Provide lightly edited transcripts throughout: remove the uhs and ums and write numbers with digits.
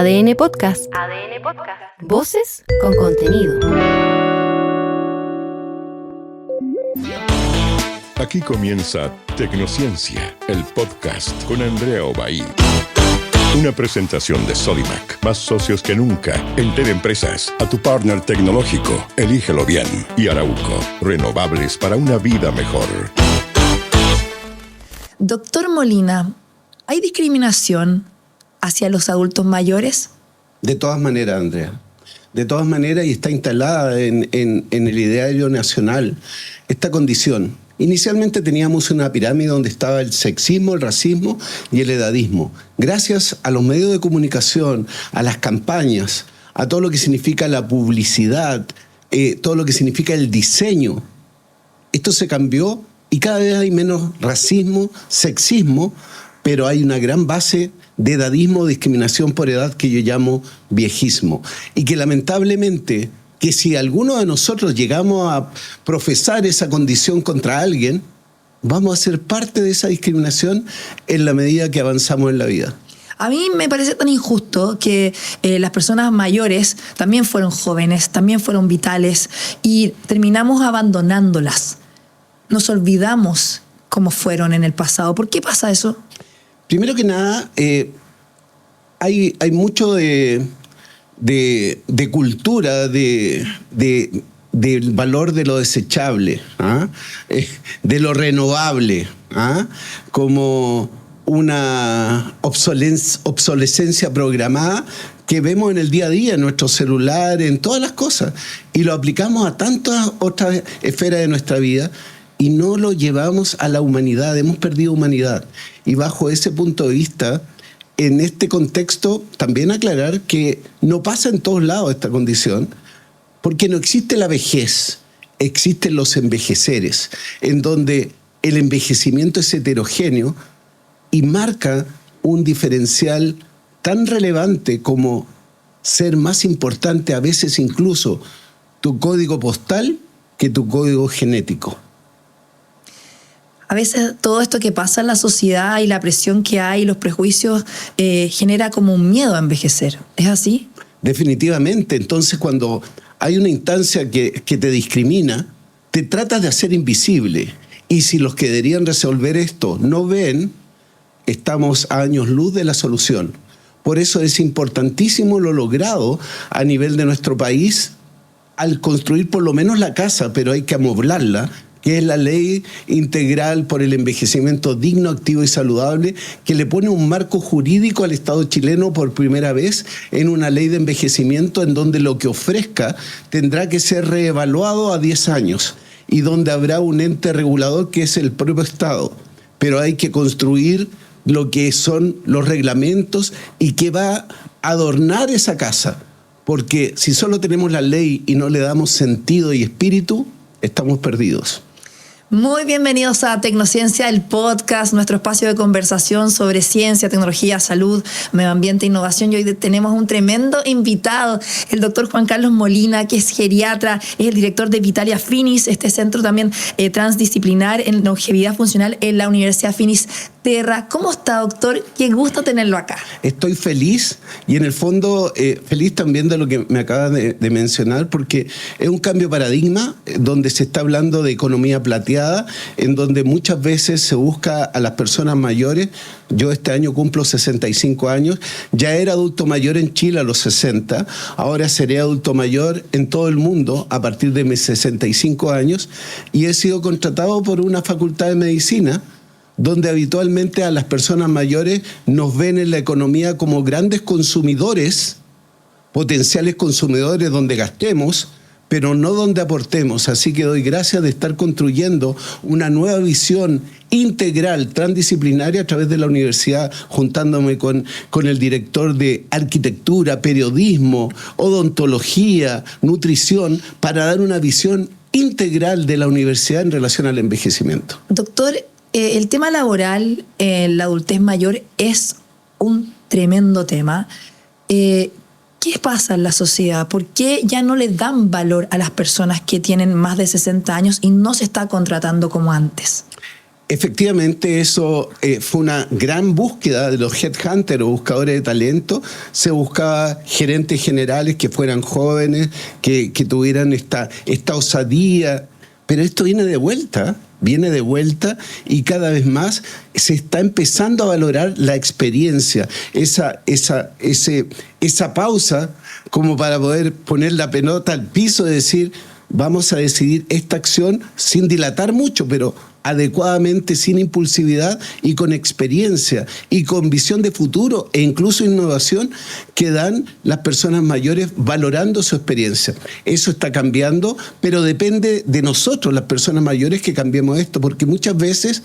ADN Podcast. ADN Podcast. Voces con contenido. Aquí comienza Tecnociencia, el podcast con Andrea Obaid. Una presentación de Sodimac, más socios que nunca. Entel Empresas, a tu partner tecnológico, elígelo bien. Y Arauco, renovables para una vida mejor. Doctor Molina, ¿hay discriminación hacia los adultos mayores? De todas maneras, Andrea. De todas maneras, y está instalada en el ideario nacional esta condición. Inicialmente teníamos una pirámide donde estaba el sexismo, el racismo y el edadismo. Gracias a los medios de comunicación, a las campañas, a todo lo que significa la publicidad, todo lo que significa el diseño, esto se cambió y cada vez hay menos racismo, sexismo, pero hay una gran base de edadismo, discriminación por edad que yo llamo viejismo. Y que lamentablemente, que si alguno de nosotros llegamos a profesar esa condición contra alguien, vamos a ser parte de esa discriminación en la medida que avanzamos en la vida. A mí me parece tan injusto que las personas mayores también fueron jóvenes, también fueron vitales y terminamos abandonándolas. Nos olvidamos cómo fueron en el pasado. ¿Por qué pasa eso? Primero que nada, hay mucho de cultura, del valor de lo desechable, de lo renovable, como una obsolescencia programada que vemos en el día a día, en nuestro celular, en todas las cosas, y lo aplicamos a tantas otras esferas de nuestra vida y no lo llevamos a la humanidad. Hemos perdido humanidad. Y bajo ese punto de vista, en este contexto, también aclarar que no pasa en todos lados esta condición, porque no existe la vejez, existen los envejeceres, en donde el envejecimiento es heterogéneo y marca un diferencial tan relevante como ser más importante a veces incluso tu código postal que tu código genético. A veces todo esto que pasa en la sociedad y la presión que hay, los prejuicios, genera como un miedo a envejecer. ¿Es así? Definitivamente. Entonces, cuando hay una instancia que te discrimina, te tratas de hacer invisible. Y si los que deberían resolver esto no ven, estamos a años luz de la solución. Por eso es importantísimo lo logrado a nivel de nuestro país al construir por lo menos la casa, pero hay que amoblarla, que es la Ley Integral por el Envejecimiento Digno, Activo y Saludable, que le pone un marco jurídico al Estado chileno por primera vez en una ley de envejecimiento en donde lo que ofrezca tendrá que ser reevaluado a 10 años y donde habrá un ente regulador que es el propio Estado. Pero hay que construir lo que son los reglamentos y que va a adornar esa casa, porque si solo tenemos la ley y no le damos sentido y espíritu, estamos perdidos. Muy bienvenidos a Tecnociencia, el podcast, nuestro espacio de conversación sobre ciencia, tecnología, salud, medio ambiente, innovación. Y hoy tenemos un tremendo invitado, el doctor Juan Carlos Molina, que es geriatra, es el director de Vitalia Finis, este centro también transdisciplinar en longevidad funcional en la Universidad Finisterra. ¿Cómo está, doctor? Qué gusto tenerlo acá. Estoy feliz y en el fondo feliz también de lo que me acaba de mencionar, porque es un cambio de paradigma donde se está hablando de economía plateada, en donde muchas veces se busca a las personas mayores. Yo este año cumplo 65 años, ya era adulto mayor en Chile a los 60, ahora seré adulto mayor en todo el mundo a partir de mis 65 años y he sido contratado por una facultad de medicina donde habitualmente a las personas mayores nos ven en la economía como grandes consumidores, potenciales consumidores donde gastemos, pero no donde aportemos. Así que doy gracias de estar construyendo una nueva visión integral, transdisciplinaria a través de la universidad, juntándome con el director de arquitectura, periodismo, odontología, nutrición, para dar una visión integral de la universidad en relación al envejecimiento. Doctor, el tema laboral en la adultez mayor es un tremendo tema. ¿Qué pasa en la sociedad? ¿Por qué ya no le dan valor a las personas que tienen más de 60 años y no se está contratando como antes? Efectivamente, eso fue una gran búsqueda de los headhunters o buscadores de talento. Se buscaba gerentes generales que fueran jóvenes, que tuvieran esta osadía. Pero esto viene de vuelta y cada vez más se está empezando a valorar la experiencia, esa pausa como para poder poner la pelota al piso y decir, vamos a decidir esta acción sin dilatar mucho, pero adecuadamente, sin impulsividad y con experiencia y con visión de futuro e incluso innovación que dan las personas mayores valorando su experiencia. Eso está cambiando, pero depende de nosotros, las personas mayores, que cambiemos esto, porque muchas veces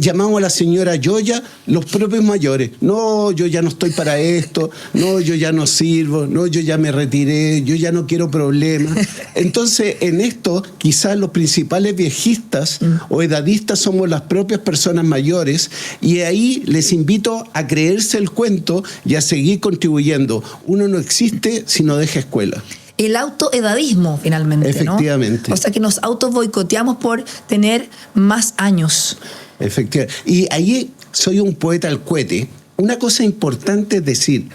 llamamos a la señora Yoya los propios mayores. No, yo ya no estoy para esto, no, yo ya no sirvo, no, yo ya me retiré, yo ya no quiero problemas. Entonces, en esto, quizás los principales viejistas o edadistas somos las propias personas mayores, y ahí les invito a creerse el cuento y a seguir contribuyendo. Uno no existe si no deja escuela. El autoedadismo, finalmente, efectivamente, ¿no? O sea, que nos auto boicoteamos por tener más años. Efectivamente. Y ahí soy un poeta al cohete. Una cosa importante es decir,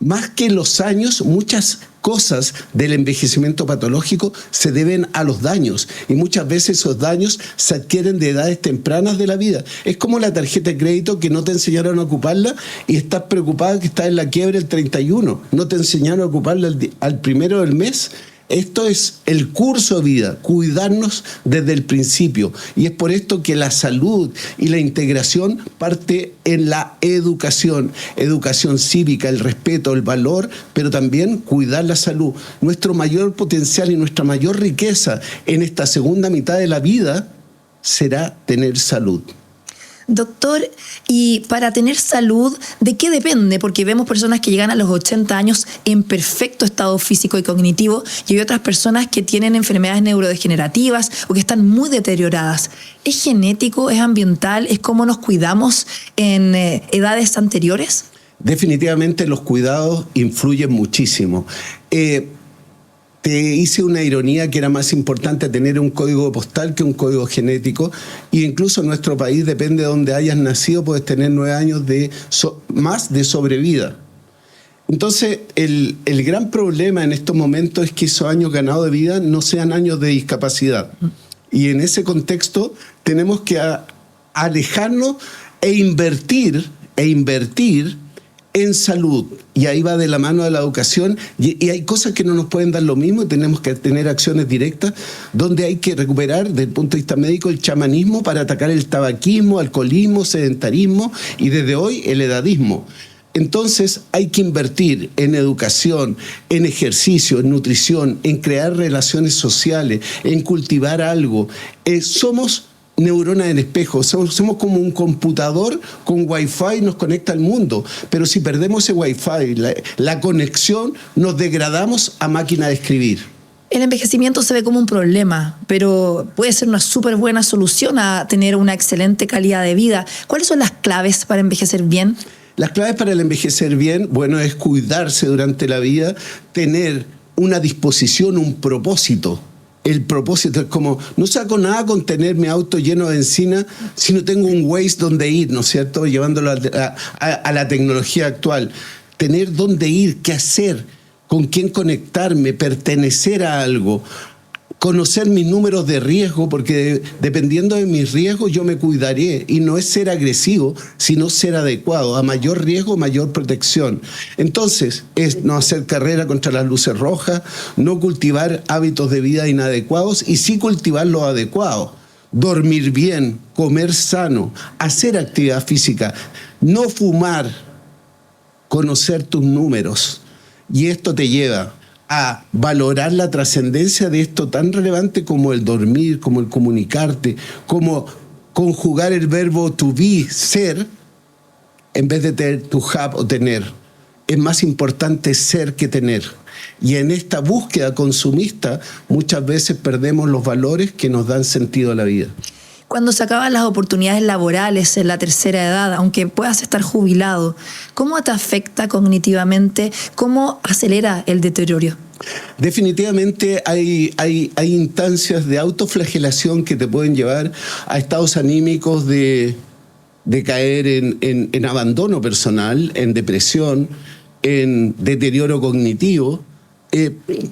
más que los años, muchas cosas del envejecimiento patológico se deben a los daños, y muchas veces esos daños se adquieren de edades tempranas de la vida. Es como la tarjeta de crédito que no te enseñaron a ocuparla y estás preocupada que estás en la quiebra el 31. No te enseñaron a ocuparla al primero del mes. Esto es el curso de vida, cuidarnos desde el principio. Y es por esto que la salud y la integración parte en la educación cívica, el respeto, el valor, pero también cuidar la salud. Nuestro mayor potencial y nuestra mayor riqueza en esta segunda mitad de la vida será tener salud. Doctor, y para tener salud, ¿de qué depende? Porque vemos personas que llegan a los 80 años en perfecto estado físico y cognitivo, y hay otras personas que tienen enfermedades neurodegenerativas o que están muy deterioradas. ¿Es genético? ¿Es ambiental? ¿Es cómo nos cuidamos en edades anteriores? Definitivamente los cuidados influyen muchísimo. Te hice una ironía que era más importante tener un código postal que un código genético, y incluso en nuestro país, depende de donde hayas nacido, puedes tener 9 años más de sobrevida. Entonces, el gran problema en estos momentos es que esos años ganados de vida no sean años de discapacidad. Y en ese contexto tenemos que alejarnos e invertir en salud, y ahí va de la mano de la educación, y hay cosas que no nos pueden dar lo mismo, y tenemos que tener acciones directas donde hay que recuperar desde el punto de vista médico el chamanismo para atacar el tabaquismo, alcoholismo, sedentarismo y desde hoy el edadismo. Entonces hay que invertir en educación, en ejercicio, en nutrición, en crear relaciones sociales, en cultivar algo. Somos neuronas en espejo, somos como un computador con wifi, nos conecta al mundo, pero si perdemos ese wifi, la conexión, nos degradamos a máquina de escribir. El envejecimiento se ve como un problema, pero puede ser una súper buena solución a tener una excelente calidad de vida. ¿Cuáles son las claves para envejecer bien? Las claves para el envejecer bien, bueno, es cuidarse durante la vida, tener una disposición, un propósito. El propósito es como, no saco nada con tener mi auto lleno de benzina si no tengo un Waze donde ir, ¿no es cierto? Llevándolo a la tecnología actual. Tener dónde ir, qué hacer, con quién conectarme, pertenecer a algo, conocer mis números de riesgo, porque dependiendo de mis riesgos yo me cuidaré, y no es ser agresivo, sino ser adecuado. A mayor riesgo, mayor protección. Entonces, es no hacer carrera contra las luces rojas, no cultivar hábitos de vida inadecuados y sí cultivar los adecuados. Dormir bien, comer sano, hacer actividad física, no fumar, conocer tus números. Y esto te lleva a valorar la trascendencia de esto tan relevante como el dormir, como el comunicarte, como conjugar el verbo to be, ser, en vez de tener to have o tener. Es más importante ser que tener. Y en esta búsqueda consumista muchas veces perdemos los valores que nos dan sentido a la vida. Cuando se acaban las oportunidades laborales en la tercera edad, aunque puedas estar jubilado, ¿cómo te afecta cognitivamente? ¿Cómo acelera el deterioro? Definitivamente hay instancias de autoflagelación que te pueden llevar a estados anímicos de caer en abandono personal, en depresión, en deterioro cognitivo,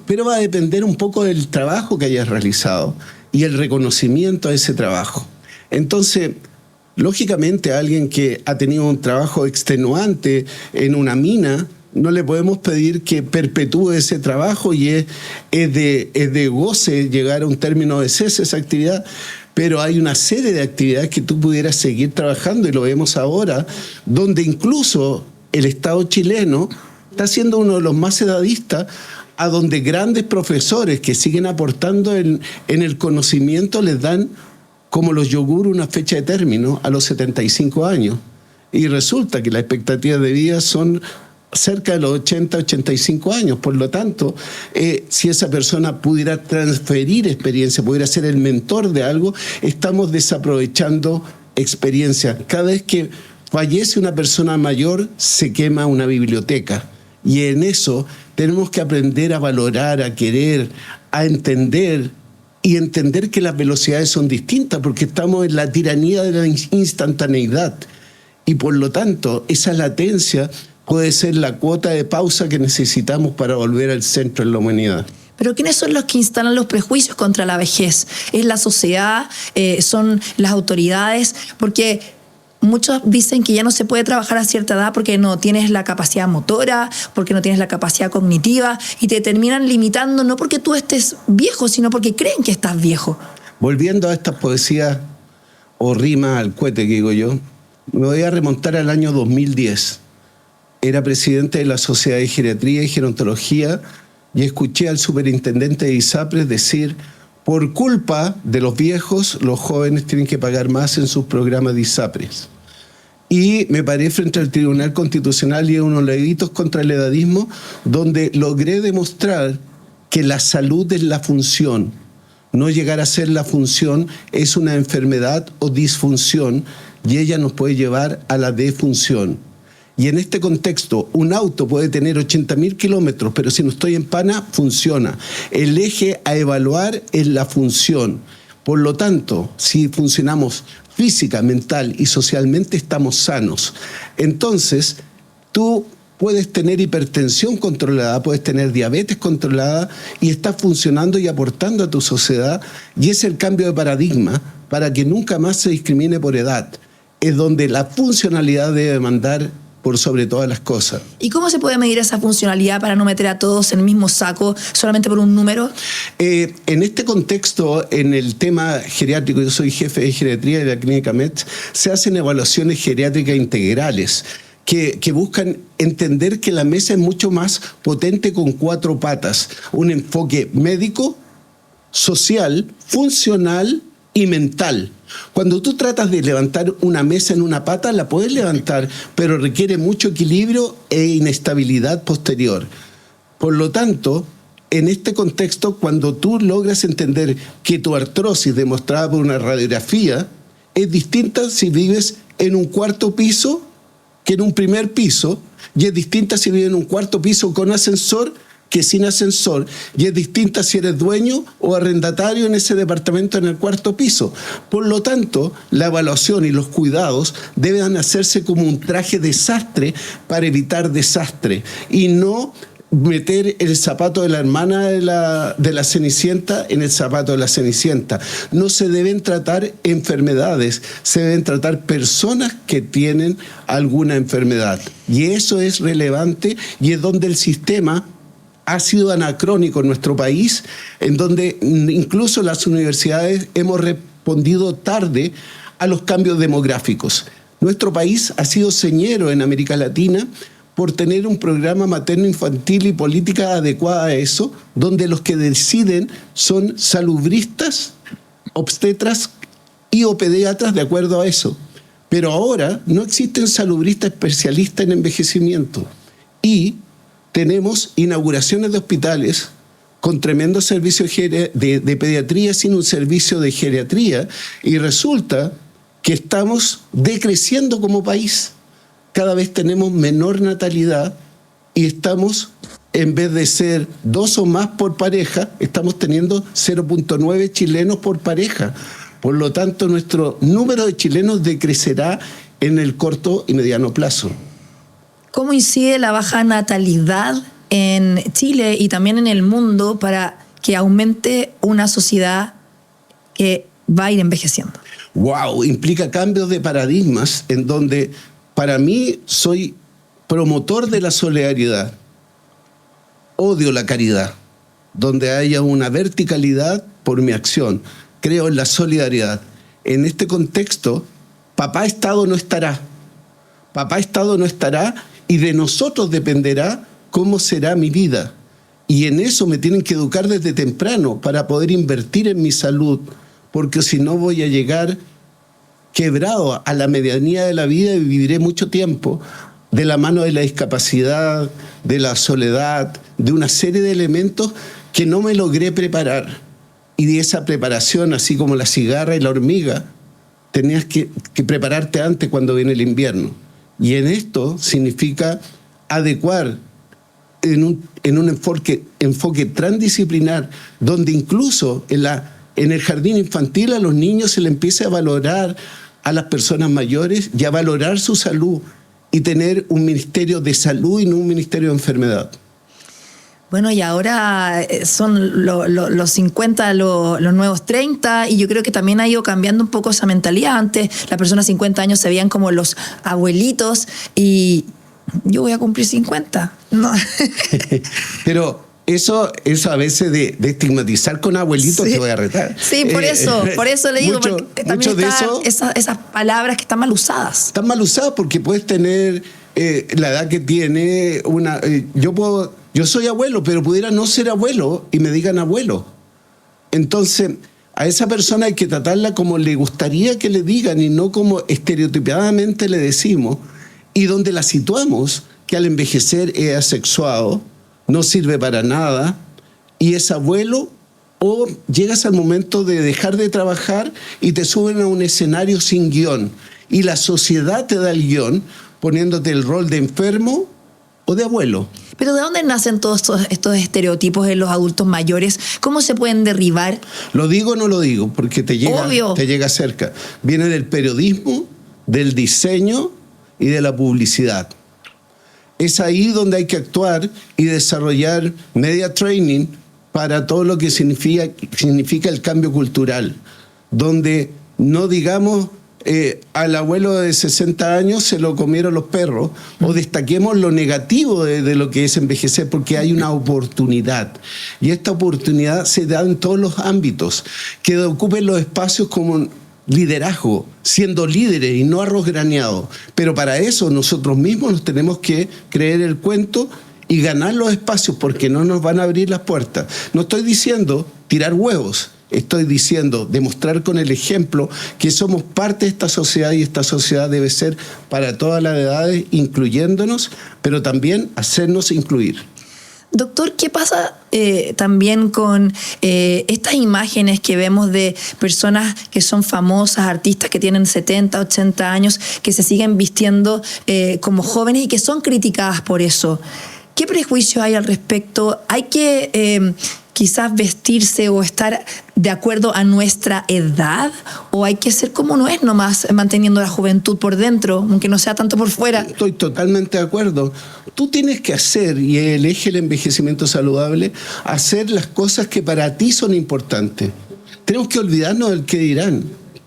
pero va a depender un poco del trabajo que hayas realizado y el reconocimiento a ese trabajo. Entonces, lógicamente, a alguien que ha tenido un trabajo extenuante en una mina, no le podemos pedir que perpetúe ese trabajo y es de goce llegar a un término de cese esa actividad, pero hay una serie de actividades que tú pudieras seguir trabajando y lo vemos ahora, donde incluso el Estado chileno está siendo uno de los más edadistas, a donde grandes profesores que siguen aportando en el conocimiento les dan, como los yogur, una fecha de término a los 75 años. Y resulta que las expectativas de vida son cerca de los 80, 85 años. Por lo tanto, si esa persona pudiera transferir experiencia, pudiera ser el mentor de algo, estamos desaprovechando experiencia. Cada vez que fallece una persona mayor, se quema una biblioteca. Y en eso tenemos que aprender a valorar, a querer, a entender, y entender que las velocidades son distintas, porque estamos en la tiranía de la instantaneidad. Y por lo tanto, esa latencia puede ser la cuota de pausa que necesitamos para volver al centro de la humanidad. Pero ¿quiénes son los que instalan los prejuicios contra la vejez? ¿Es la sociedad? ¿Son las autoridades? Porque muchos dicen que ya no se puede trabajar a cierta edad porque no tienes la capacidad motora, porque no tienes la capacidad cognitiva, y te terminan limitando no porque tú estés viejo, sino porque creen que estás viejo. Volviendo a estas poesías o rimas al cohete que digo yo, me voy a remontar al año 2010. Era presidente de la Sociedad de Geriatría y Gerontología y escuché al superintendente de ISAPRES decir: por culpa de los viejos, los jóvenes tienen que pagar más en sus programas de ISAPRES. Y me paré frente al Tribunal Constitucional y a unos levitos contra el edadismo, donde logré demostrar que la salud es la función. No llegar a ser la función es una enfermedad o disfunción, y ella nos puede llevar a la defunción. Y en este contexto, un auto puede tener 80.000 kilómetros, pero si no estoy en pana, funciona. El eje a evaluar es la función. Por lo tanto, si funcionamos física, mental y socialmente, estamos sanos. Entonces, tú puedes tener hipertensión controlada, puedes tener diabetes controlada y estás funcionando y aportando a tu sociedad. Y es el cambio de paradigma para que nunca más se discrimine por edad. Es donde la funcionalidad debe mandar por sobre todas las cosas. ¿Y cómo se puede medir esa funcionalidad para no meter a todos en el mismo saco solamente por un número? En este contexto, en el tema geriátrico, yo soy jefe de geriatría de la Clínica Metz, se hacen evaluaciones geriátricas integrales que buscan entender que la mesa es mucho más potente con 4 patas. Un enfoque médico, social, funcional y mental. Cuando tú tratas de levantar una mesa en una pata, la puedes levantar, pero requiere mucho equilibrio e inestabilidad posterior. Por lo tanto, en este contexto, cuando tú logras entender que tu artrosis demostrada por una radiografía es distinta si vives en un 4º piso que en un 1er piso, y es distinta si vives en un 4º piso con ascensor que sin ascensor, y es distinta si eres dueño o arrendatario en ese departamento en el 4º piso. Por lo tanto, la evaluación y los cuidados deben hacerse como un traje desastre para evitar desastre, y no meter el zapato de la hermana de la Cenicienta en el zapato de la Cenicienta. No se deben tratar enfermedades, se deben tratar personas que tienen alguna enfermedad. Y eso es relevante, y es donde el sistema ha sido anacrónico en nuestro país, en donde incluso las universidades hemos respondido tarde a los cambios demográficos. Nuestro país ha sido señero en América Latina por tener un programa materno-infantil y política adecuada a eso, donde los que deciden son salubristas, obstetras y o pediatras de acuerdo a eso. Pero ahora no existen salubristas especialistas en envejecimiento, y tenemos inauguraciones de hospitales con tremendo servicio de pediatría sin un servicio de geriatría, y resulta que estamos decreciendo como país. Cada vez tenemos menor natalidad y estamos en vez de ser 2 o más por pareja, estamos teniendo 0.9 chilenos por pareja. Por lo tanto, nuestro número de chilenos decrecerá en el corto y mediano plazo. ¿Cómo incide la baja natalidad en Chile y también en el mundo para que aumente una sociedad que va a ir envejeciendo? ¡Wow! Implica cambios de paradigmas en donde, para mí, soy promotor de la solidaridad. Odio la caridad, donde haya una verticalidad por mi acción. Creo en la solidaridad. En este contexto, papá Estado no estará. Papá Estado no estará y de nosotros dependerá cómo será mi vida. Y en eso me tienen que educar desde temprano para poder invertir en mi salud, porque si no voy a llegar quebrado a la medianía de la vida y viviré mucho tiempo de la mano de la discapacidad, de la soledad, de una serie de elementos que no me logré preparar. Y de esa preparación, así como la cigarra y la hormiga, tenías que prepararte antes cuando viene el invierno. Y en esto significa adecuar en un enfoque transdisciplinar, donde incluso en el jardín infantil a los niños se les empiece a valorar a las personas mayores y a valorar su salud y tener un ministerio de salud y no un ministerio de enfermedad. Bueno, y ahora son los 50 los nuevos 30, y yo creo que también ha ido cambiando un poco esa mentalidad. Antes las personas de 50 años se veían como los abuelitos y yo voy a cumplir 50. No. Pero eso a veces de estigmatizar con abuelitos, sí, te voy a retar. Sí, por eso le digo, porque también están esas palabras que están mal usadas. Están mal usadas porque puedes tener la edad que tiene yo soy abuelo, pero pudiera no ser abuelo y me digan abuelo. Entonces, a esa persona hay que tratarla como le gustaría que le digan y no como estereotipadamente le decimos, y donde la situamos, que al envejecer es asexuado, no sirve para nada, y es abuelo, o llegas al momento de dejar de trabajar y te suben a un escenario sin guión, y la sociedad te da el guión poniéndote el rol de enfermo o de abuelo. Pero ¿de dónde nacen todos estos estereotipos en los adultos mayores? ¿Cómo se pueden derribar? ¿Lo digo o no lo digo? Porque te llega cerca. Viene del periodismo, del diseño y de la publicidad. Es ahí donde hay que actuar y desarrollar media training para todo lo que significa el cambio cultural, donde no digamos al abuelo de 60 años se lo comieron los perros, o destaquemos lo negativo de lo que es envejecer, porque hay una oportunidad. Y esta oportunidad se da en todos los ámbitos, que ocupen los espacios como liderazgo, siendo líderes y no arroz graneado. Pero para eso nosotros mismos nos tenemos que creer el cuento y ganar los espacios, porque no nos van a abrir las puertas. No estoy diciendo tirar huevos, estoy diciendo demostrar con el ejemplo que somos parte de esta sociedad, y esta sociedad debe ser para todas las edades, incluyéndonos, pero también hacernos incluir. Doctor, ¿qué pasa también con estas imágenes que vemos de personas que son famosas, artistas que tienen 70, 80 años, que se siguen vistiendo como jóvenes y que son criticadas por eso? ¿Qué prejuicios hay al respecto? ¿Hay que quizás vestirse o estar de acuerdo a nuestra edad? ¿O hay que ser como uno es nomás, manteniendo la juventud por dentro, aunque no sea tanto por fuera? Estoy totalmente de acuerdo. Tú tienes que hacer, y el eje del envejecimiento saludable, hacer las cosas que para ti son importantes. Tenemos que olvidarnos del qué dirán.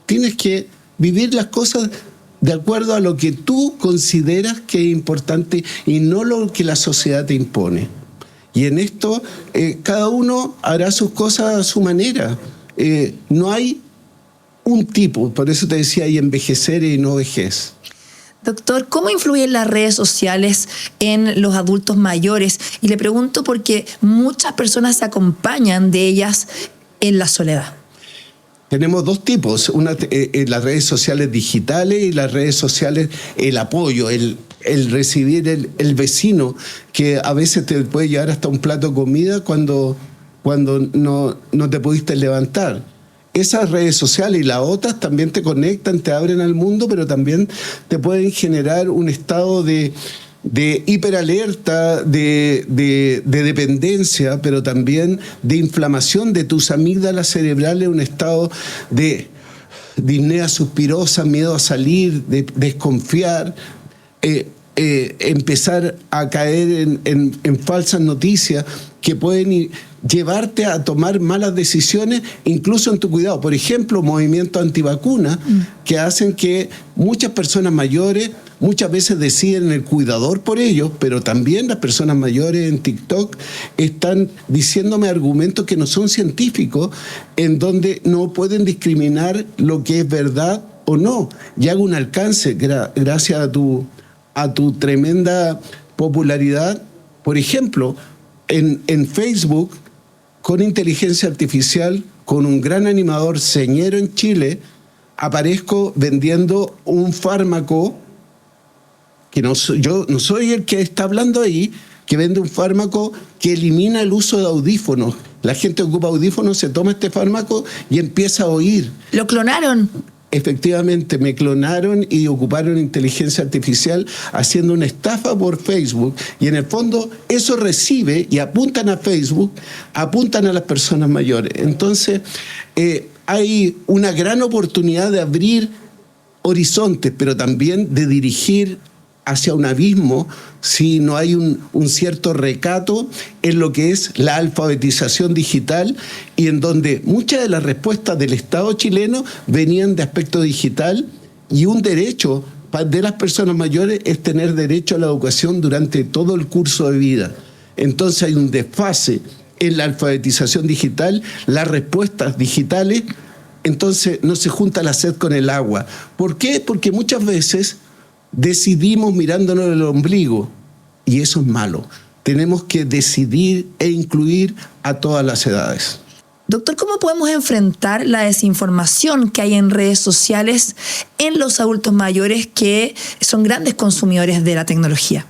Tienes que vivir las cosas de acuerdo a lo que tú consideras que es importante y no lo que la sociedad te impone. Y en esto cada uno hará sus cosas a su manera. No hay un tipo, por eso te decía, hay envejecer y no vejez. Doctor, ¿cómo influyen las redes sociales en los adultos mayores? Y le pregunto porque muchas personas se acompañan de ellas en la soledad. Tenemos dos tipos, las redes sociales digitales y las redes sociales, el apoyo, el recibir el vecino, que a veces te puede llevar hasta un plato de comida cuando no te pudiste levantar. Esas redes sociales y las otras también te conectan, te abren al mundo, pero también te pueden generar un estado de de hiperalerta, de dependencia, pero también de inflamación de tus amígdalas cerebrales, un estado de disnea suspirosa, miedo a salir, de desconfiar, empezar a caer en falsas noticias que pueden llevarte a tomar malas decisiones, incluso en tu cuidado. Por ejemplo, movimientos antivacunas que hacen que muchas personas mayores muchas veces deciden el cuidador por ellos, pero también las personas mayores en TikTok están diciéndome argumentos que no son científicos, en donde no pueden discriminar lo que es verdad o no. Y hago un alcance gracias a tu tremenda popularidad. Por ejemplo, en Facebook, con inteligencia artificial, con un gran animador señero en Chile, aparezco vendiendo un fármaco que yo no soy el que está hablando ahí, que vende un fármaco que elimina el uso de audífonos. La gente ocupa audífonos, se toma este fármaco y empieza a oír. ¿Lo clonaron? Efectivamente, me clonaron y ocuparon inteligencia artificial haciendo una estafa por Facebook, y en el fondo eso recibe y apuntan a Facebook, apuntan a las personas mayores. Entonces hay una gran oportunidad de abrir horizontes, pero también de dirigir hacia un abismo si no hay un cierto recato en lo que es la alfabetización digital, y en donde muchas de las respuestas del Estado chileno venían de aspecto digital, y un derecho de las personas mayores es tener derecho a la educación durante todo el curso de vida. Entonces hay un desfase en la alfabetización digital, las respuestas digitales, entonces no se junta la sed con el agua. ¿Por qué? Porque muchas veces decidimos mirándonos el ombligo, y eso es malo. Tenemos que decidir e incluir a todas las edades. Doctor, ¿cómo podemos enfrentar la desinformación que hay en redes sociales en los adultos mayores que son grandes consumidores de la tecnología?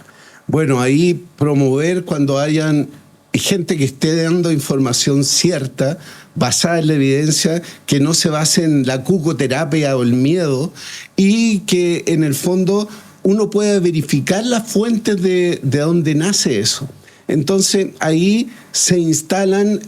Bueno, ahí promover cuando hayan gente que esté dando información cierta, basada en la evidencia, que no se base en la cucoterapia o el miedo, y que en el fondo uno pueda verificar las fuentes de donde nace eso. Entonces ahí se instalan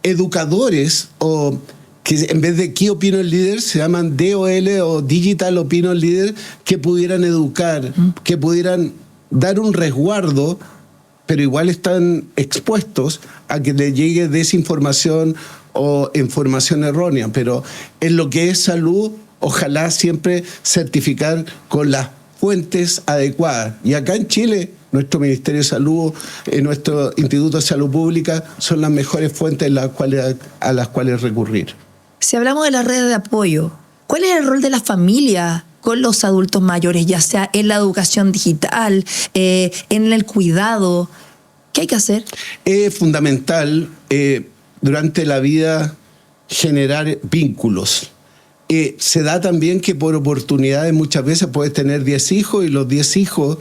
educadores, o que en vez de Key Opinion Leader se llaman DOL o Digital Opinion Leader, que pudieran educar, que pudieran dar un resguardo, pero igual están expuestos a que les llegue desinformación o información errónea. Pero en lo que es salud, ojalá siempre certificar con las fuentes adecuadas. Y acá en Chile, nuestro Ministerio de Salud, nuestro Instituto de Salud Pública son las mejores fuentes a las cuales recurrir. Si hablamos de las redes de apoyo, ¿cuál es el rol de la familia con los adultos mayores, ya sea en la educación digital, en el cuidado? ¿Qué hay que hacer? Es fundamental durante la vida generar vínculos. Se da también que por oportunidades muchas veces puedes tener 10 hijos, y los 10 hijos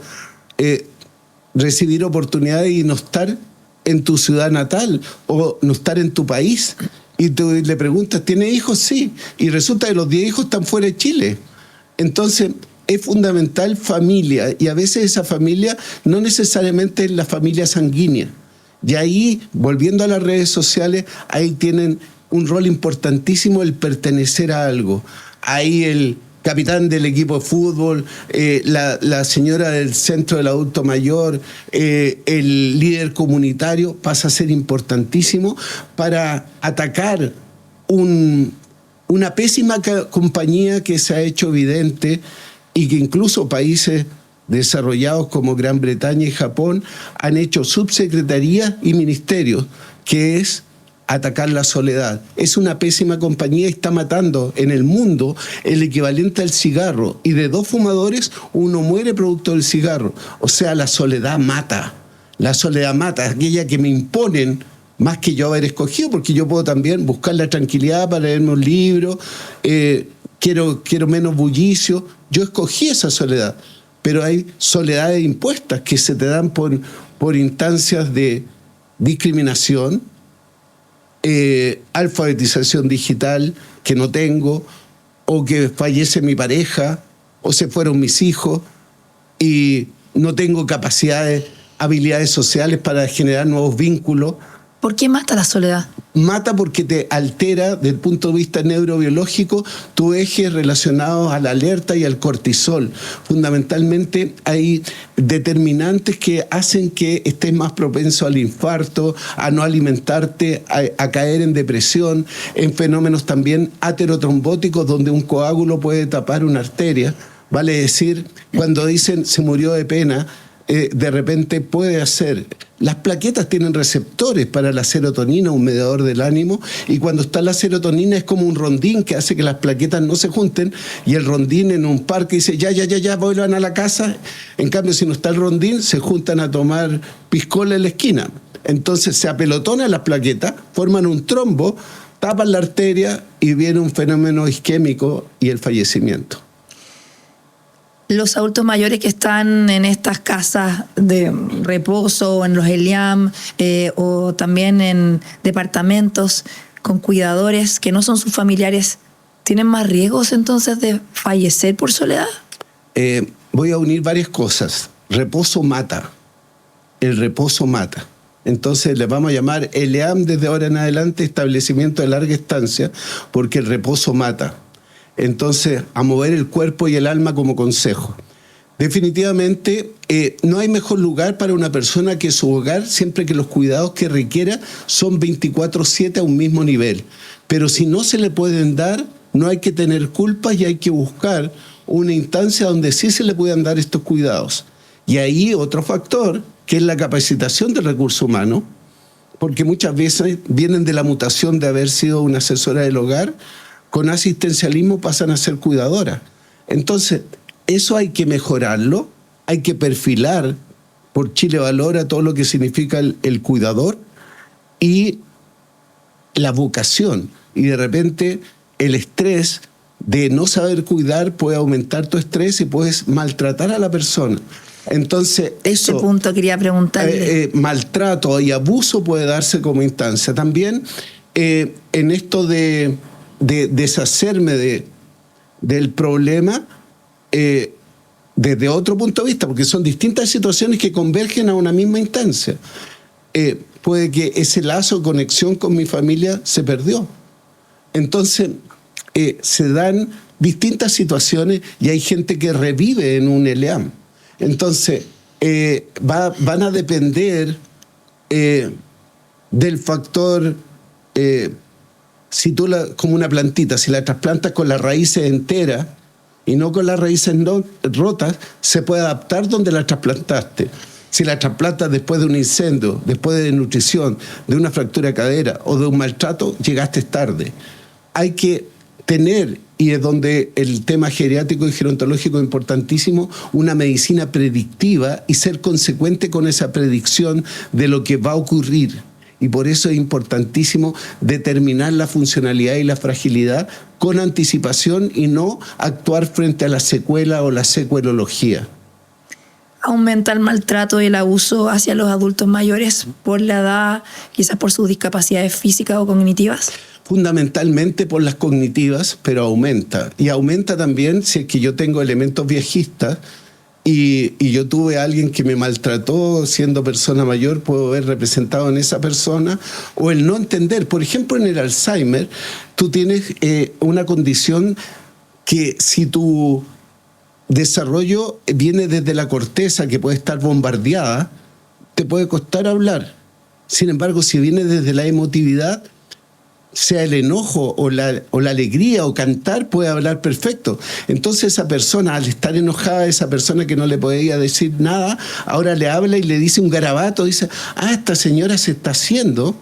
recibir oportunidades y no estar en tu ciudad natal o no estar en tu país. Y tú le preguntas, ¿tiene hijos? Sí. Y resulta que los 10 hijos están fuera de Chile. Entonces es fundamental familia, y a veces esa familia no necesariamente es la familia sanguínea. Y ahí, volviendo a las redes sociales, ahí tienen un rol importantísimo el pertenecer a algo. Ahí el capitán del equipo de fútbol, la señora del centro del adulto mayor, el líder comunitario, pasa a ser importantísimo para atacar una pésima compañía que se ha hecho evidente, y que incluso países desarrollados como Gran Bretaña y Japón han hecho subsecretarías y ministerios, que es atacar la soledad. Es una pésima compañía y está matando en el mundo el equivalente al cigarro, y de 2 fumadores, 1 muere producto del cigarro. O sea, la soledad mata. La soledad mata, aquella que me imponen más que yo haber escogido, porque yo puedo también buscar la tranquilidad para leerme un libro, quiero menos bullicio. Yo escogí esa soledad, pero hay soledades impuestas que se te dan por instancias de discriminación, alfabetización digital que no tengo, o que fallece mi pareja, o se fueron mis hijos, y no tengo capacidades, habilidades sociales para generar nuevos vínculos. ¿Por qué mata la soledad? Mata porque te altera, desde el punto de vista neurobiológico, tu eje relacionado a la alerta y al cortisol. Fundamentalmente hay determinantes que hacen que estés más propenso al infarto, a no alimentarte, a caer en depresión, en fenómenos también aterotrombóticos donde un coágulo puede tapar una arteria. Vale decir, cuando dicen se murió de pena, de repente puede hacer. Las plaquetas tienen receptores para la serotonina, un mediador del ánimo, y cuando está la serotonina es como un rondín que hace que las plaquetas no se junten, y el rondín en un parque dice ya, vuelvan a la casa. En cambio, si no está el rondín, se juntan a tomar piscola en la esquina. Entonces se apelotonan las plaquetas, forman un trombo, tapan la arteria y viene un fenómeno isquémico y el fallecimiento. Los adultos mayores que están en estas casas de reposo o en los ELIAM o también en departamentos con cuidadores que no son sus familiares, ¿tienen más riesgos entonces de fallecer por soledad? Voy a unir varias cosas. Reposo mata. El reposo mata. Entonces le vamos a llamar ELEAM desde ahora en adelante, establecimiento de larga estancia, porque el reposo mata. Entonces, a mover el cuerpo y el alma como consejo. Definitivamente, no hay mejor lugar para una persona que su hogar, siempre que los cuidados que requiera son 24/7 a un mismo nivel. Pero si no se le pueden dar, no hay que tener culpas y hay que buscar una instancia donde sí se le puedan dar estos cuidados. Y ahí otro factor, que es la capacitación del recurso humano, porque muchas veces vienen de la mutación de haber sido una asesora del hogar, con asistencialismo pasan a ser cuidadoras. Entonces, eso hay que mejorarlo, hay que perfilar, por Chile Valora, todo lo que significa el cuidador y la vocación. Y de repente el estrés de no saber cuidar puede aumentar tu estrés y puedes maltratar a la persona. Entonces, eso... Ese punto quería preguntarle. Maltrato y abuso puede darse como instancia. También en esto de deshacerme del problema desde otro punto de vista, porque son distintas situaciones que convergen a una misma instancia. Puede que ese lazo de conexión con mi familia se perdió. Entonces, se dan distintas situaciones y hay gente que revive en un ELEAM. Entonces, van a depender del factor... si tú como una plantita, si la trasplantas con las raíces enteras y no con las raíces rotas, se puede adaptar donde la trasplantaste. Si la trasplantas después de un incendio, después de desnutrición, de una fractura de cadera o de un maltrato, llegaste tarde. Hay que tener, y es donde el tema geriátrico y gerontológico es importantísimo, una medicina predictiva y ser consecuente con esa predicción de lo que va a ocurrir. Y por eso es importantísimo determinar la funcionalidad y la fragilidad con anticipación y no actuar frente a la secuela o la secuelología. ¿Aumenta el maltrato y el abuso hacia los adultos mayores por la edad, quizás por sus discapacidades físicas o cognitivas? Fundamentalmente por las cognitivas, pero aumenta. Y aumenta también si es que yo tengo elementos viejistas y yo tuve a alguien que me maltrató siendo persona mayor, puedo ver representado en esa persona, o el no entender. Por ejemplo, en el Alzheimer, tú tienes una condición que si tu desarrollo viene desde la corteza, que puede estar bombardeada, te puede costar hablar. Sin embargo, si viene desde la emotividad, sea el enojo o la alegría o cantar, puede hablar perfecto. Entonces esa persona, al estar enojada, esa persona que no le podía decir nada, ahora le habla y le dice un garabato, dice, esta señora se está haciendo,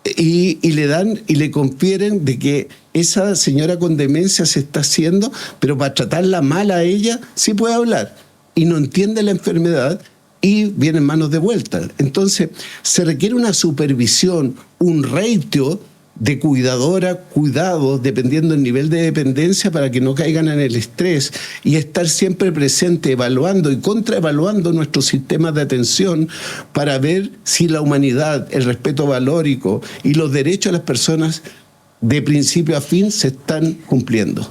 y le dan y le confieren de que esa señora con demencia se está haciendo, pero para tratarla mal a ella sí puede hablar y no entiende la enfermedad y vienen manos de vuelta. Entonces se requiere una supervisión, un ratio de cuidadora, cuidado, dependiendo del nivel de dependencia, para que no caigan en el estrés, y estar siempre presente, evaluando y contraevaluando nuestros sistemas de atención para ver si la humanidad, el respeto valórico y los derechos de las personas de principio a fin se están cumpliendo.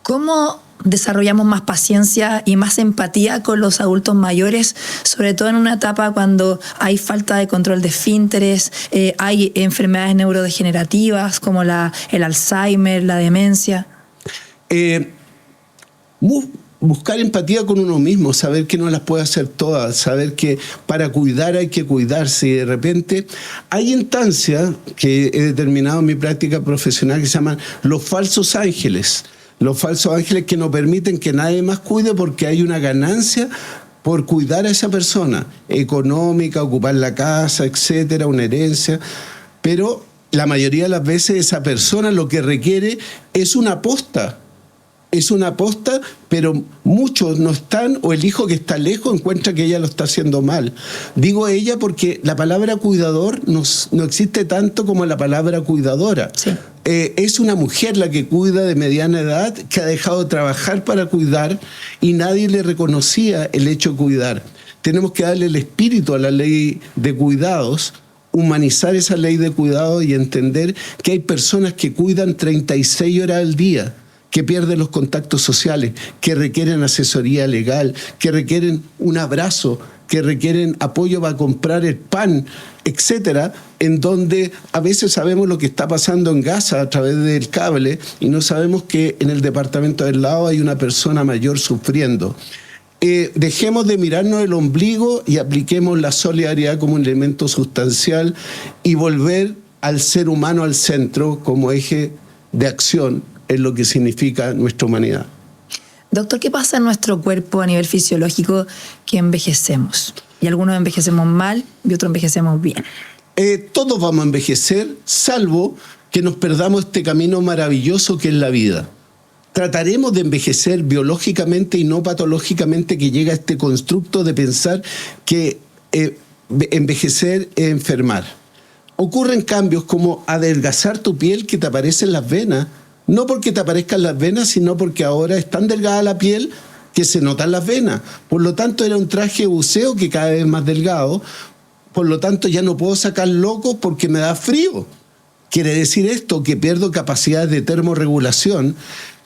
¿Cómo desarrollamos más paciencia y más empatía con los adultos mayores, sobre todo en una etapa cuando hay falta de control de esfínteres, hay enfermedades neurodegenerativas como el Alzheimer, la demencia? Buscar empatía con uno mismo, saber que no las puede hacer todas, saber que para cuidar hay que cuidarse, y de repente hay instancias que he determinado en mi práctica profesional que se llaman los falsos ángeles. Los falsos ángeles que no permiten que nadie más cuide porque hay una ganancia por cuidar a esa persona, económica, ocupar la casa, etcétera, una herencia. Pero la mayoría de las veces esa persona lo que requiere es una posta. Es una posta, pero muchos no están, o el hijo que está lejos encuentra que ella lo está haciendo mal. Digo ella porque la palabra cuidador no existe tanto como la palabra cuidadora. Sí. Es una mujer la que cuida de mediana edad, que ha dejado de trabajar para cuidar y nadie le reconocía el hecho de cuidar. Tenemos que darle el espíritu a la ley de cuidados, humanizar esa ley de cuidados y entender que hay personas que cuidan 36 horas al día, que pierden los contactos sociales, que requieren asesoría legal, que requieren un abrazo, que requieren apoyo para comprar el pan, etcétera, en donde a veces sabemos lo que está pasando en Gaza a través del cable y no sabemos que en el departamento del lado hay una persona mayor sufriendo. Dejemos de mirarnos el ombligo y apliquemos la solidaridad como un elemento sustancial y volver al ser humano al centro como eje de acción en lo que significa nuestra humanidad. Doctor, ¿qué pasa en nuestro cuerpo a nivel fisiológico que envejecemos? Y algunos envejecemos mal y otros envejecemos bien. Todos vamos a envejecer, salvo que nos perdamos este camino maravilloso que es la vida. Trataremos de envejecer biológicamente y no patológicamente, que llega a este constructo de pensar que envejecer es enfermar. Ocurren cambios como adelgazar tu piel, que te aparecen las venas, no porque te aparezcan las venas, sino porque ahora es tan delgada la piel que se notan las venas. Por lo tanto, era un traje de buceo que cada vez es más delgado. Por lo tanto, ya no puedo sacar locos porque me da frío. Quiere decir esto que pierdo capacidades de termorregulación,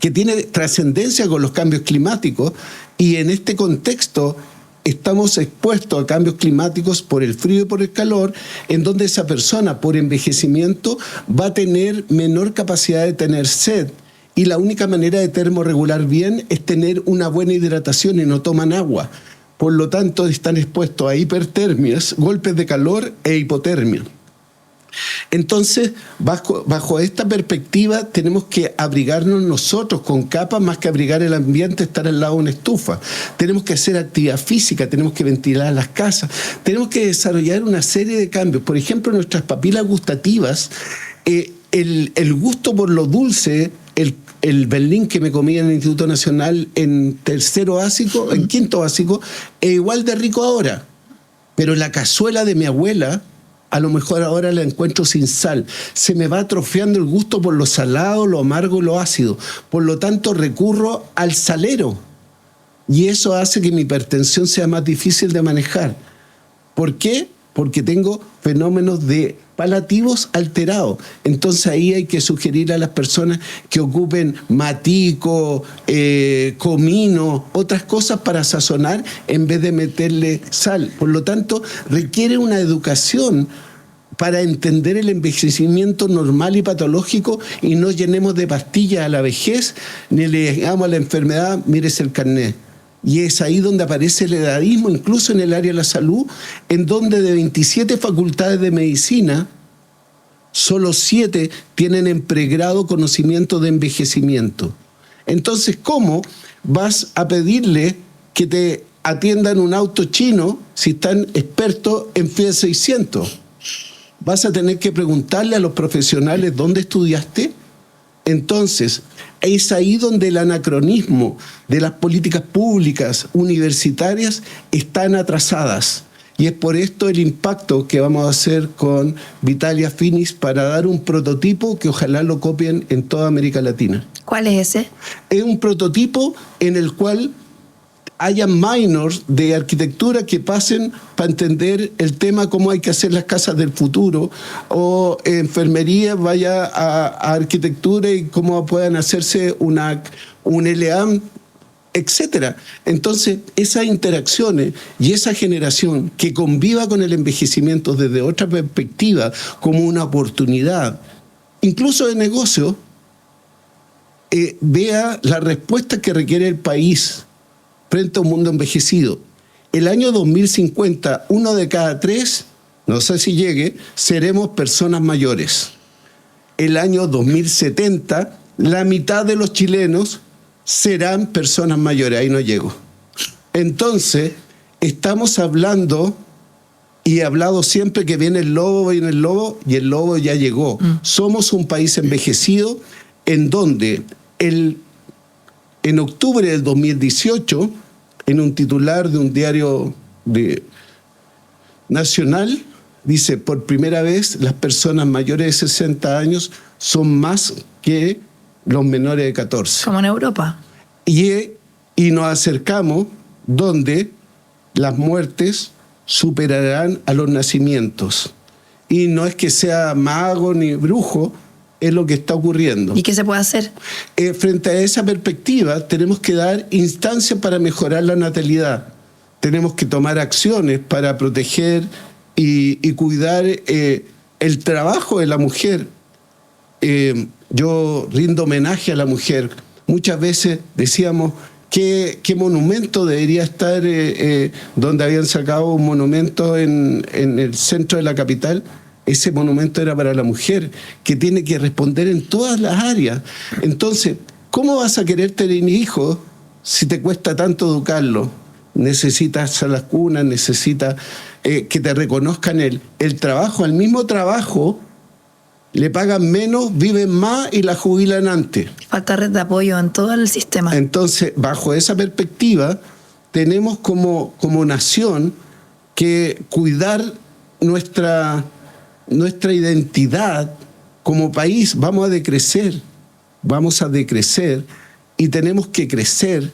que tiene trascendencia con los cambios climáticos, y en este contexto estamos expuestos a cambios climáticos por el frío y por el calor, en donde esa persona, por envejecimiento, va a tener menor capacidad de tener sed. Y la única manera de termorregular bien es tener una buena hidratación y no toman agua. Por lo tanto, están expuestos a hipertermias, golpes de calor e hipotermia. Entonces, bajo esta perspectiva, tenemos que abrigarnos nosotros con capas más que abrigar el ambiente, estar al lado de una estufa. Tenemos que hacer actividad física, tenemos que ventilar las casas, tenemos que desarrollar una serie de cambios. Por ejemplo, nuestras papilas gustativas, el gusto por lo dulce, el Berlín que me comía en el Instituto Nacional en quinto básico, es igual de rico ahora. Pero la cazuela de mi abuela, a lo mejor ahora la encuentro sin sal. Se me va atrofiando el gusto por lo salado, lo amargo y lo ácido. Por lo tanto, recurro al salero. Y eso hace que mi hipertensión sea más difícil de manejar. ¿Por qué? Porque tengo fenómenos de palativos alterados. Entonces ahí hay que sugerir a las personas que ocupen matico, comino, otras cosas para sazonar en vez de meterle sal. Por lo tanto, requiere una educación para entender el envejecimiento normal y patológico, y no llenemos de pastillas a la vejez, ni le digamos a la enfermedad, mírese el carnet. Y es ahí donde aparece el edadismo, incluso en el área de la salud, en donde de 27 facultades de medicina, solo 7 tienen en pregrado conocimiento de envejecimiento. Entonces, ¿cómo vas a pedirle que te atiendan un auto chino si están expertos en Fiat 600? Vas a tener que preguntarle a los profesionales dónde estudiaste. Entonces, es ahí donde el anacronismo de las políticas públicas universitarias están atrasadas. Y es por esto el impacto que vamos a hacer con Vitalia Finis para dar un prototipo que ojalá lo copien en toda América Latina. ¿Cuál es ese? Es un prototipo en el cual haya minors de arquitectura que pasen para entender el tema, cómo hay que hacer las casas del futuro, o enfermería vaya a arquitectura y cómo puedan hacerse un LEAM etcétera. Entonces, esas interacciones y esa generación que conviva con el envejecimiento desde otra perspectiva, como una oportunidad, incluso de negocio, vea la respuesta que requiere el país frente a un mundo envejecido. El año 2050, 1 de cada 3, no sé si llegue, seremos personas mayores. El año 2070, la mitad de los chilenos serán personas mayores. Ahí no llego. Entonces, estamos hablando, y he hablado siempre que viene el lobo, y el lobo ya llegó. Somos un país envejecido en donde en octubre del 2018, en un titular de un diario nacional, dice, por primera vez las personas mayores de 60 años son más que los menores de 14. Como en Europa. Y nos acercamos donde las muertes superarán a los nacimientos. Y no es que sea mago ni brujo, es lo que está ocurriendo. ¿Y qué se puede hacer? Frente a esa perspectiva, tenemos que dar instancias para mejorar la natalidad. Tenemos que tomar acciones para proteger y cuidar el trabajo de la mujer. Yo rindo homenaje a la mujer. Muchas veces decíamos, ¿qué monumento debería estar donde habían sacado un monumento en el centro de la capital? Ese monumento era para la mujer, que tiene que responder en todas las áreas. Entonces, ¿cómo vas a querer tener hijos si te cuesta tanto educarlo? Necesitas a las cunas, necesitas que te reconozcan el trabajo. Al mismo trabajo le pagan menos, viven más y la jubilan antes. Falta red de apoyo en todo el sistema. Entonces, bajo esa perspectiva, tenemos como nación que cuidar nuestra identidad como país. Vamos a decrecer y tenemos que crecer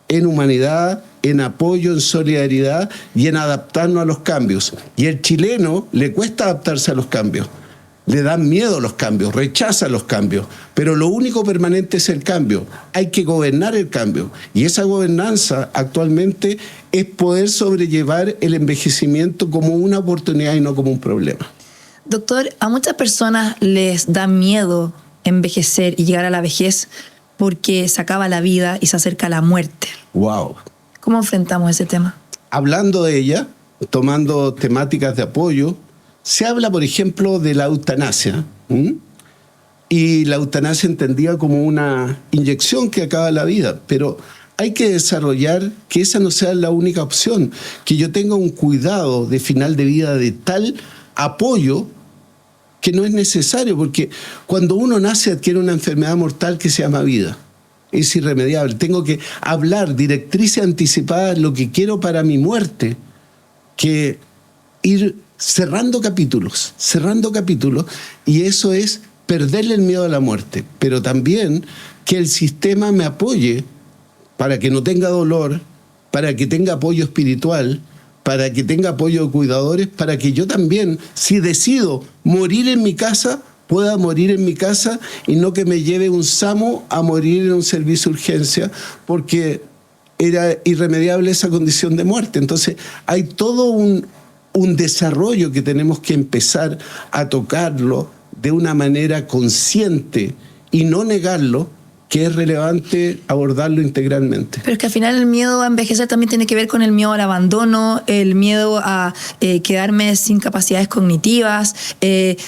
en humanidad, en apoyo, en solidaridad y en adaptarnos a los cambios. Y el chileno le cuesta adaptarse a los cambios. Le dan miedo los cambios, rechaza los cambios, pero lo único permanente es el cambio. Hay que gobernar el cambio. Y esa gobernanza actualmente es poder sobrellevar el envejecimiento como una oportunidad y no como un problema. Doctor, a muchas personas les da miedo envejecer y llegar a la vejez porque se acaba la vida y se acerca la muerte. Wow. ¿Cómo enfrentamos ese tema? Hablando de ella, tomando temáticas de apoyo, se habla, por ejemplo, de la eutanasia. Y la eutanasia entendida como una inyección que acaba la vida. Pero hay que desarrollar que esa no sea la única opción. Que yo tenga un cuidado de final de vida de tal apoyo que no es necesario. Porque cuando uno nace adquiere una enfermedad mortal que se llama vida. Es irremediable. Tengo que hablar directrices anticipadas, lo que quiero para mi muerte, que ir cerrando capítulos, y eso es perderle el miedo a la muerte, pero también que el sistema me apoye para que no tenga dolor, para que tenga apoyo espiritual, para que tenga apoyo de cuidadores, para que yo también, si decido morir en mi casa, pueda morir en mi casa y no que me lleve un SAMU a morir en un servicio de urgencia, porque era irremediable esa condición de muerte. Entonces, hay todo un desarrollo que tenemos que empezar a tocarlo de una manera consciente y no negarlo, que es relevante abordarlo integralmente. Pero es que al final el miedo a envejecer también tiene que ver con el miedo al abandono, el miedo a quedarme sin capacidades cognitivas.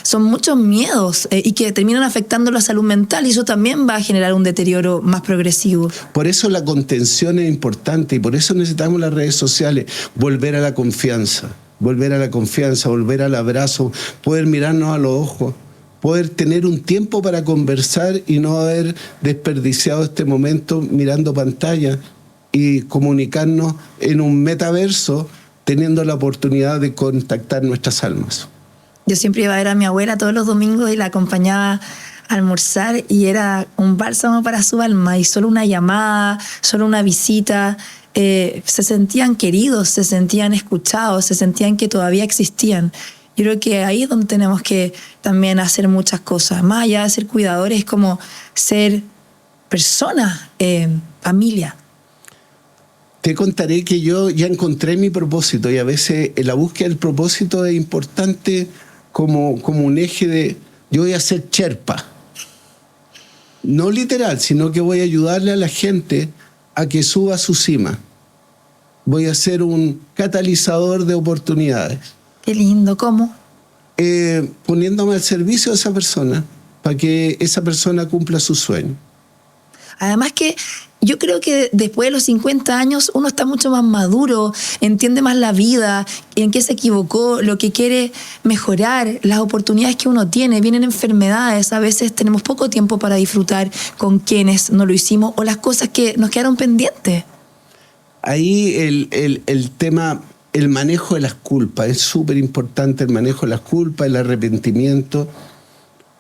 Son muchos miedos y que terminan afectando la salud mental, y eso también va a generar un deterioro más progresivo. Por eso la contención es importante y por eso necesitamos las redes sociales, volver a la confianza, volver al abrazo, poder mirarnos a los ojos, poder tener un tiempo para conversar y no haber desperdiciado este momento mirando pantalla y comunicarnos en un metaverso teniendo la oportunidad de contactar nuestras almas. Yo siempre iba a ver a mi abuela todos los domingos y la acompañaba a almorzar y era un bálsamo para su alma, y solo una llamada, solo una visita, se sentían queridos, se sentían escuchados, se sentían que todavía existían. Yo creo que ahí es donde tenemos que también hacer muchas cosas. Más allá de ser cuidadores, es como ser personas, familia. te contaré que yo ya encontré mi propósito y a veces en la búsqueda del propósito es importante como un eje de yo voy a ser Sherpa. No literal, sino que voy a ayudarle a la gente a que suba a su cima. Voy a ser un catalizador de oportunidades. Qué lindo, ¿cómo? Poniéndome al servicio de esa persona para que esa persona cumpla su sueño. Además que yo creo que después de los 50 años uno está mucho más maduro, entiende más la vida, en qué se equivocó, lo que quiere mejorar, las oportunidades que uno tiene. Vienen enfermedades, a veces tenemos poco tiempo para disfrutar con quienes no lo hicimos o las cosas que nos quedaron pendientes. Ahí el tema, el manejo de las culpas, es súper importante el manejo de las culpas, el arrepentimiento.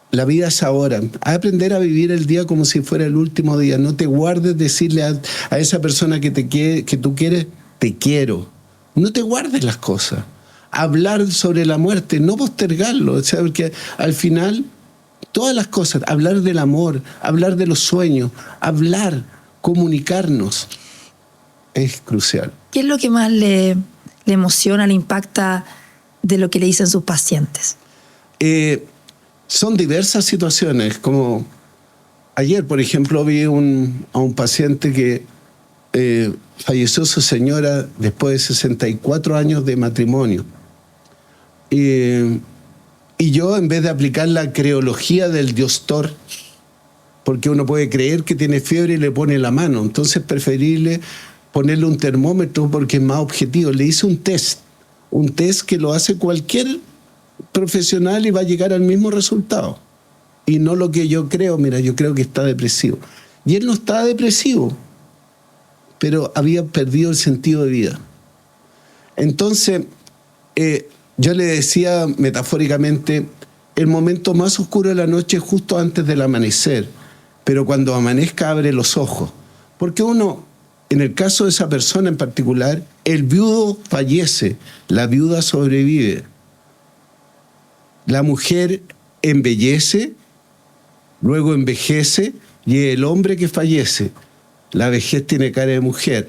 La vida es ahora. Aprender a vivir el día como si fuera el último día. No te guardes decirle a esa persona que tú quieres, te quiero. No te guardes las cosas. Hablar sobre la muerte, no postergarlo. O sea, porque al final, todas las cosas, hablar del amor, hablar de los sueños, hablar, comunicarnos, es crucial. ¿Qué es lo que más le emociona, le impacta de lo que le dicen sus pacientes? Son diversas situaciones, como ayer, por ejemplo, vi a un paciente que falleció su señora después de 64 años de matrimonio. Y yo, en vez de aplicar la creología del Diostor, porque uno puede creer que tiene fiebre y le pone la mano, entonces preferible ponerle un termómetro porque es más objetivo. Le hice un test que lo hace cualquier profesional y va a llegar al mismo resultado. Y no lo que yo creo. Mira, yo creo que está depresivo. Y él no estaba depresivo, pero había perdido el sentido de vida. Entonces, yo le decía metafóricamente, el momento más oscuro de la noche es justo antes del amanecer, pero cuando amanezca abre los ojos. Porque uno, en el caso de esa persona en particular, el viudo fallece, la viuda sobrevive. La mujer embellece, luego envejece, y el hombre que fallece, la vejez tiene cara de mujer.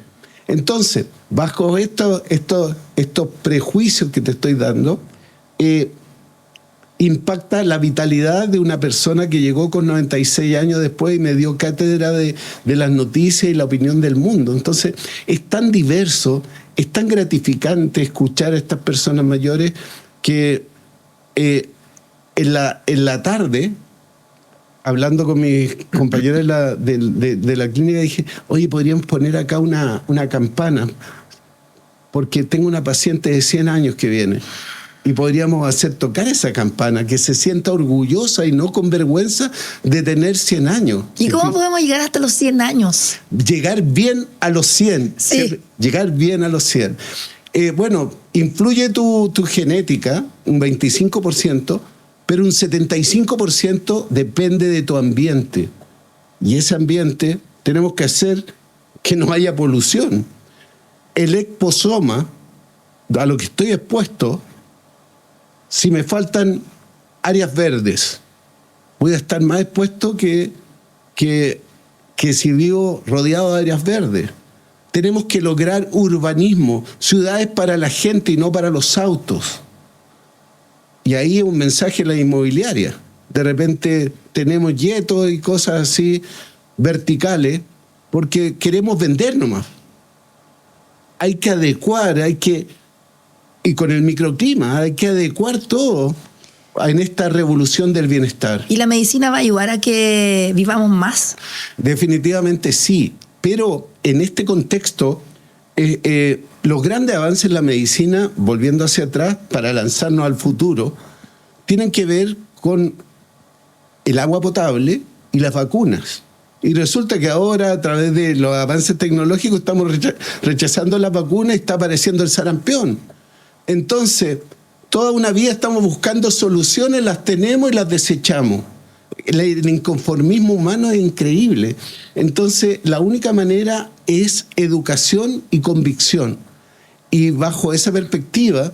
Entonces, bajo estos prejuicios que te estoy dando, impacta la vitalidad de una persona que llegó con 96 años después y me dio cátedra de las noticias y la opinión del mundo. Entonces, es tan diverso, es tan gratificante escuchar a estas personas mayores que en la tarde, hablando con mis compañeros de la clínica, dije, oye, podríamos poner acá una campana, porque tengo una paciente de 100 años que viene, y podríamos hacer tocar esa campana, que se sienta orgullosa y no con vergüenza de tener 100 años. ¿Y cómo podemos llegar hasta los 100 años? Llegar bien a los 100. Sí. Llegar bien a los 100. Bueno, influye tu genética, un 25%, pero un 75% depende de tu ambiente. Y ese ambiente tenemos que hacer que no haya polución. El ecposoma, a lo que estoy expuesto, si me faltan áreas verdes, voy a estar más expuesto que si vivo rodeado de áreas verdes. Tenemos que lograr urbanismo, ciudades para la gente y no para los autos. Y ahí es un mensaje en la inmobiliaria. De repente tenemos yetos y cosas así verticales porque queremos vender nomás. Hay que adecuar, y con el microclima, hay que adecuar todo en esta revolución del bienestar. ¿Y la medicina va a ayudar a que vivamos más? Definitivamente sí, pero en este contexto, los grandes avances en la medicina, volviendo hacia atrás para lanzarnos al futuro, tienen que ver con el agua potable y las vacunas. Y resulta que ahora, a través de los avances tecnológicos, estamos rechazando las vacunas y está apareciendo el sarampión. Entonces, toda una vida estamos buscando soluciones, las tenemos y las desechamos. El inconformismo humano es increíble. Entonces, la única manera es educación y convicción. Y bajo esa perspectiva,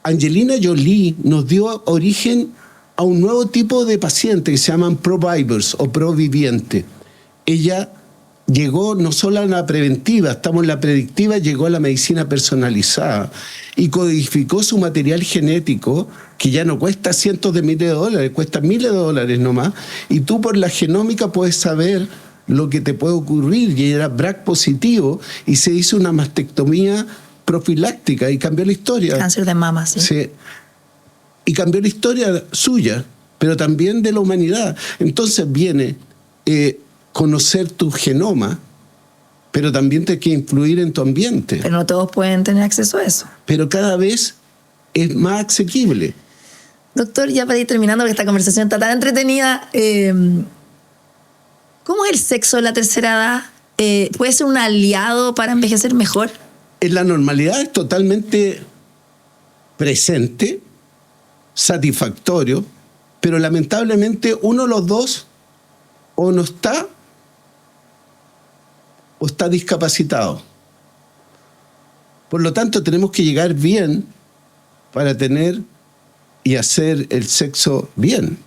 Angelina Jolie nos dio origen a un nuevo tipo de pacientes que se llaman provivers o provivientes. Ella llegó no solo a la preventiva, estamos en la predictiva, llegó a la medicina personalizada y codificó su material genético, que ya no cuesta cientos de miles de dólares, cuesta miles de dólares nomás, y tú por la genómica puedes saber lo que te puede ocurrir, y era BRCA positivo, y se hizo una mastectomía profiláctica y cambió la historia. Cáncer de mama, sí. Sí. Y cambió la historia suya, pero también de la humanidad. Entonces viene conocer tu genoma, pero también tienes que influir en tu ambiente. Pero no todos pueden tener acceso a eso. Pero cada vez es más asequible. Doctor, ya para ir terminando, porque esta conversación está tan entretenida, ¿cómo es el sexo en la tercera edad? ¿Puede ser un aliado para envejecer mejor? En la normalidad es totalmente presente, satisfactorio, pero lamentablemente uno de los dos o no está o está discapacitado. Por lo tanto, tenemos que llegar bien para tener y hacer el sexo bien.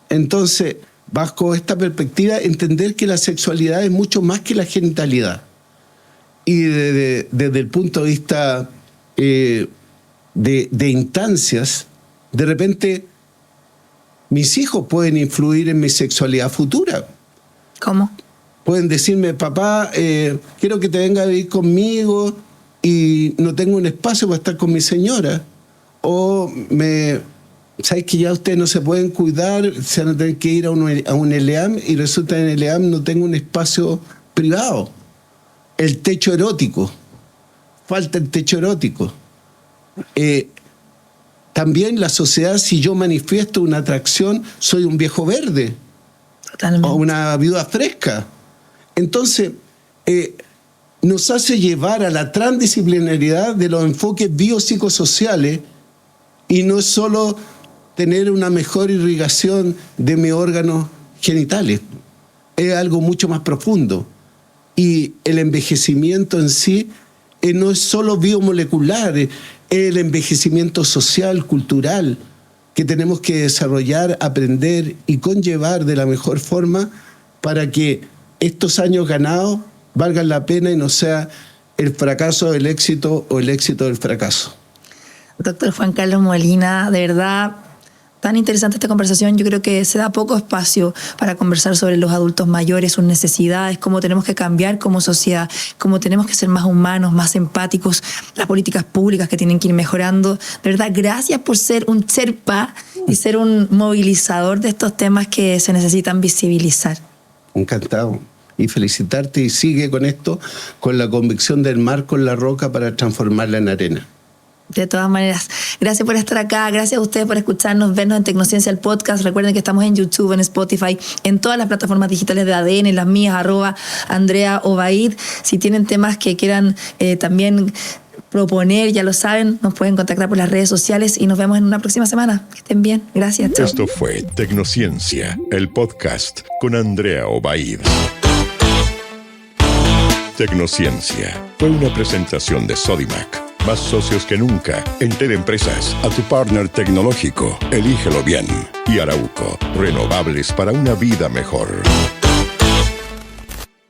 Entonces, bajo esta perspectiva, entender que la sexualidad es mucho más que la genitalidad. Y desde el punto de vista de instancias, de repente mis hijos pueden influir en mi sexualidad futura. ¿Cómo? Pueden decirme, papá, quiero que te venga a vivir conmigo y no tengo un espacio para estar con mi señora. O ¿sabes que ya ustedes no se pueden cuidar? Se van a tener que ir a un ELEAM y resulta que en el ELEAM no tengo un espacio privado. El techo erótico. Falta el techo erótico. También la sociedad, si yo manifiesto una atracción, soy un viejo verde. Totalmente. O una viuda fresca. Entonces, nos hace llevar a la transdisciplinariedad de los enfoques biopsicosociales y no es solo tener una mejor irrigación de mis órganos genitales. Es algo mucho más profundo. Y el envejecimiento en sí no es solo biomolecular, es el envejecimiento social, cultural, que tenemos que desarrollar, aprender y conllevar de la mejor forma para que estos años ganados valgan la pena y no sea el fracaso del éxito o el éxito del fracaso. Doctor Juan Carlos Molina, de verdad, tan interesante esta conversación. Yo creo que se da poco espacio para conversar sobre los adultos mayores, sus necesidades, cómo tenemos que cambiar como sociedad, cómo tenemos que ser más humanos, más empáticos, las políticas públicas que tienen que ir mejorando. De verdad, gracias por ser un Sherpa y ser un movilizador de estos temas que se necesitan visibilizar. Encantado. Y felicitarte y sigue con esto, con la convicción del mar con la roca para transformarla en arena. De todas maneras, gracias por estar acá, gracias a ustedes por escucharnos, vernos en Tecnociencia, el podcast. Recuerden que estamos en YouTube, en Spotify, en todas las plataformas digitales de ADN, las mías, @Andrea Obaid. Si tienen temas que quieran también proponer, ya lo saben, nos pueden contactar por las redes sociales y nos vemos en una próxima semana. Que estén bien, gracias. Chao. Esto fue Tecnociencia, el podcast con Andrea Obaid. Tecnociencia fue una presentación de Sodimac. Más socios que nunca en Teleempresas. A tu partner tecnológico. Elígelo bien. Y Arauco. Renovables para una vida mejor.